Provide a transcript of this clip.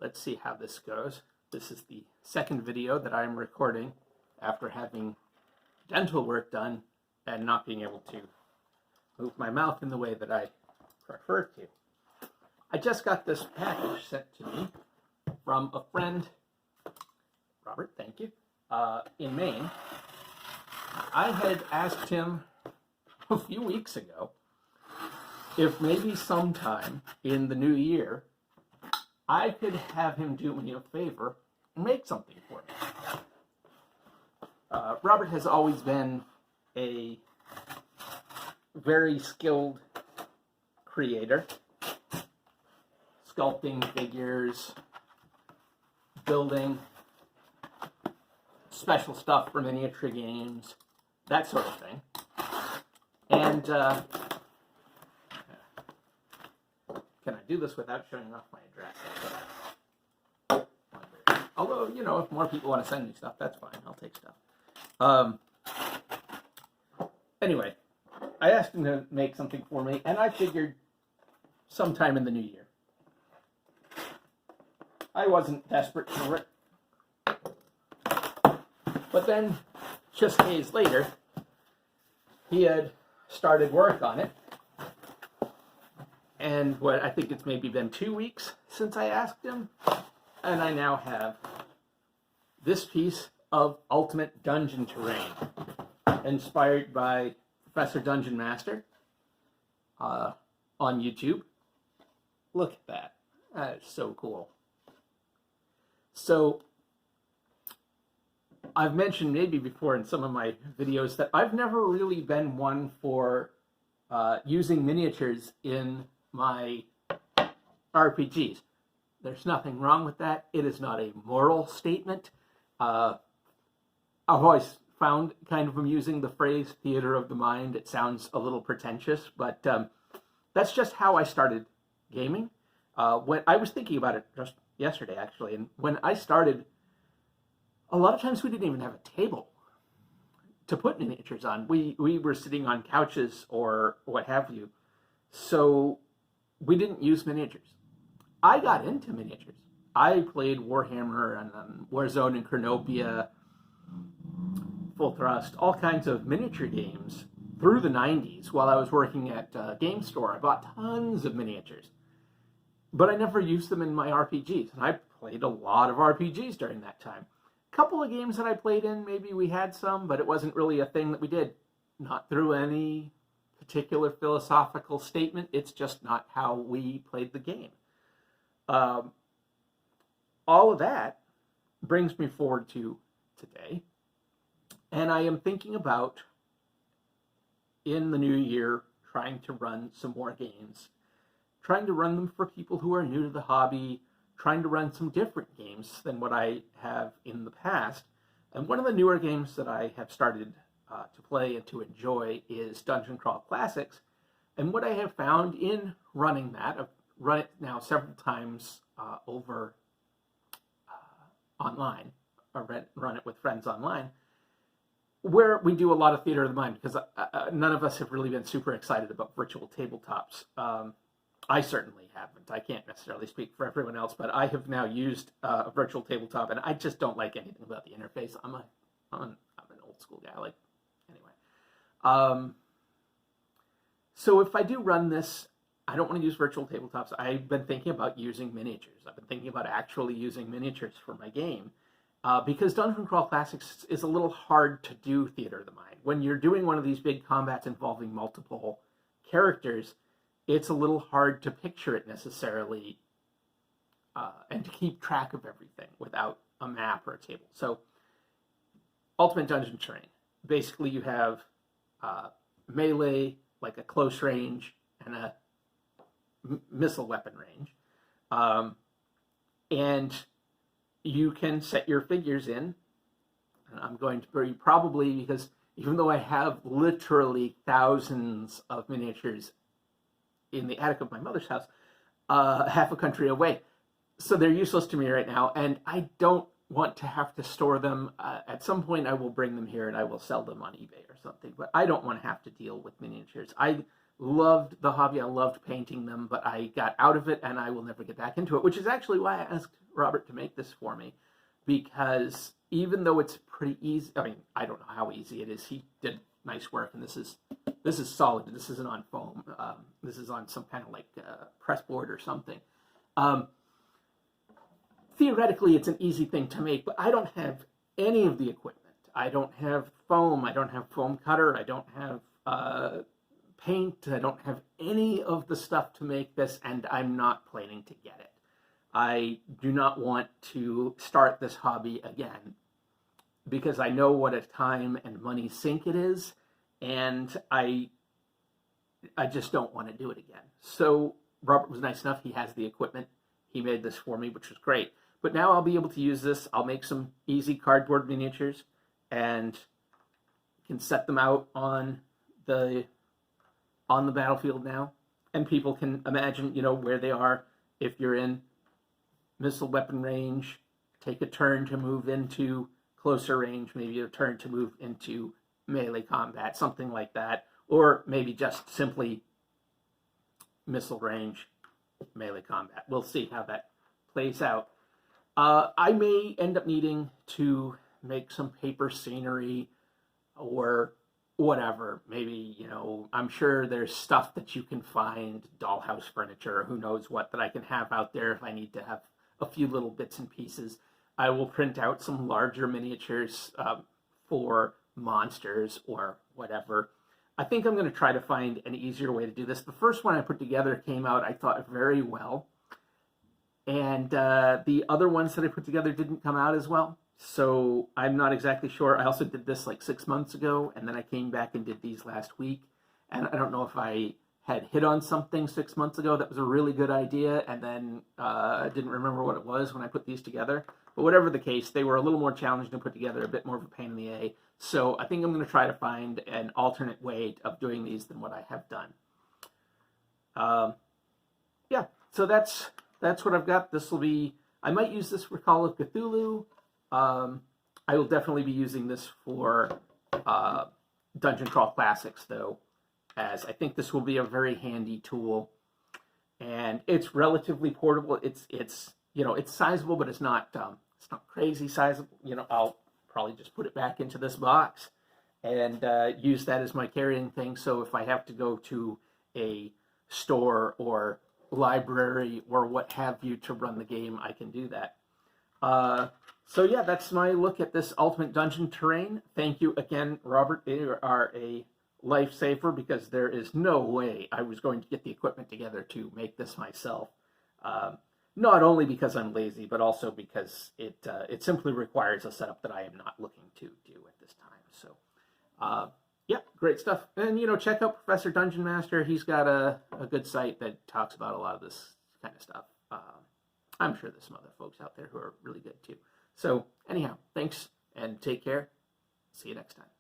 let's see how this goes. This is the second video that I'm recording after having dental work done and not being able to move my mouth in the way that I prefer to. I just got this package sent to me from a friend, Robert, thank you, in Maine. I had asked him a few weeks ago if maybe sometime in the new year I could have him do me a favor and make something for me. Robert has always been a very skilled creator, sculpting figures, building special stuff for miniature games, that sort of thing. And can I do this without showing off my address? Although, you know, if more people want to send me stuff, that's fine. I'll take stuff. Anyway, I asked him to make something for me, and I figured sometime in the new year. I wasn't desperate for it. But then, just days later, he had started work on it. And what I think it's maybe been 2 weeks since I asked him. And I now have this piece of Ultimate Dungeon Terrain, inspired by Professor Dungeon Master on YouTube. Look at that. That is so cool. So, I've mentioned maybe before in some of my videos that I've never really been one for using miniatures in my RPGs. There's nothing wrong with that. It is not a moral statement. I've always found kind of amusing the phrase theater of the mind. It sounds a little pretentious, but that's just how I started gaming. When I was thinking about it just yesterday, actually, and when I started, a lot of times we didn't even have a table to put miniatures on. We were sitting on couches or what have you. So we didn't use miniatures. I got into miniatures. I played Warhammer and Warzone and Chronopia, Full Thrust, all kinds of miniature games through the 90s while I was working at a game store. I bought tons of miniatures. But I never used them in my RPGs. And I played a lot of RPGs during that time. A couple of games that I played in, maybe we had some, but it wasn't really a thing that we did. Not through any particular philosophical statement. It's just not how we played the game. All of that brings me forward to today. And I am thinking about, in the new year, trying to run some more games. Trying to run them for people who are new to the hobby. Trying to run some different games than what I have in the past. And one of the newer games that I have started to play and to enjoy is Dungeon Crawl Classics. And what I have found in running that, I've run it now several times over online, or run it with friends online, where we do a lot of theater of the mind, because none of us have really been super excited about virtual tabletops. I certainly haven't. I can't necessarily speak for everyone else, but I have now used a virtual tabletop, and I just don't like anything about the interface. I'm an old school guy. Anyway. So if I do run this, I don't want to use virtual tabletops. I've been thinking about using miniatures. I've been thinking about actually using miniatures for my game, because Dungeon Crawl Classics is a little hard to do theater of the mind. When you're doing one of these big combats involving multiple characters, it's a little hard to picture it necessarily and to keep track of everything without a map or a table. So, Ultimate Dungeon Terrain. Basically, you have melee, like a close range, and a missile weapon range. And you can set your figures in. And I'm going to probably, because even though I have literally thousands of miniatures in the attic of my mother's house, half a country away. So they're useless to me right now, and I don't want to have to store them. At some point, I will bring them here and I will sell them on eBay or something, but I don't want to have to deal with miniatures. I loved the hobby. I loved painting them, but I got out of it and I will never get back into it, which is actually why I asked Robert to make this for me, because even though it's pretty easy, I mean, I don't know how easy it is. He did nice work, and this is solid. This isn't on foam. This is on some kind of like press board or something. Theoretically, it's an easy thing to make, but I don't have any of the equipment. I don't have foam. I don't have foam cutter. I don't have paint. I don't have any of the stuff to make this, and I'm not planning to get it. I do not want to start this hobby again because I know what a time and money sink it is, and I just don't want to do it again. So Robert was nice enough. He has the equipment. He made this for me, which was great. But now I'll be able to use this. I'll make some easy cardboard miniatures and can set them out on the battlefield now. And people can imagine, where they are. If you're in missile weapon range, take a turn to move into closer range, maybe a turn to move into melee combat, something like that. Or maybe just simply missile range, melee combat. We'll see how that plays out. I may end up needing to make some paper scenery or whatever. Maybe, I'm sure there's stuff that you can find, dollhouse furniture, who knows what, that I can have out there if I need to have a few little bits and pieces. I will print out some larger miniatures for monsters or whatever. I think I'm going to try to find an easier way to do this. The first one I put together came out, I thought, very well. And the other ones that I put together didn't come out as well. So I'm not exactly sure. I also did this like 6 months ago, and then I came back and did these last week. And I don't know if I had hit on something 6 months ago that was a really good idea, and then I didn't remember what it was when I put these together. But whatever the case, they were a little more challenging to put together, a bit more of a pain in the A. So I think I'm going to try to find an alternate way of doing these than what I have done. Yeah, so that's what I've got. This will be, I might use this for Call of Cthulhu. I will definitely be using this for Dungeon Crawl Classics, though, as I think this will be a very handy tool. And it's relatively portable. It's sizable, but it's not crazy sizable. I'll probably just put it back into this box and use that as my carrying thing. So if I have to go to a store or library or what have you to run the game, I can do that. So yeah, that's my look at this Ultimate Dungeon Terrain. Thank you again, Robert. You are a lifesaver, because there is no way I was going to get the equipment together to make this myself. Not only because I'm lazy, but also because it simply requires a setup that I am not looking to do at this time. So yeah, great stuff. And check out Professor Dungeon Master. He's got a good site that talks about a lot of this kind of stuff. I'm sure there's some other folks out there who are really good too. So anyhow, thanks and take care. See you next time.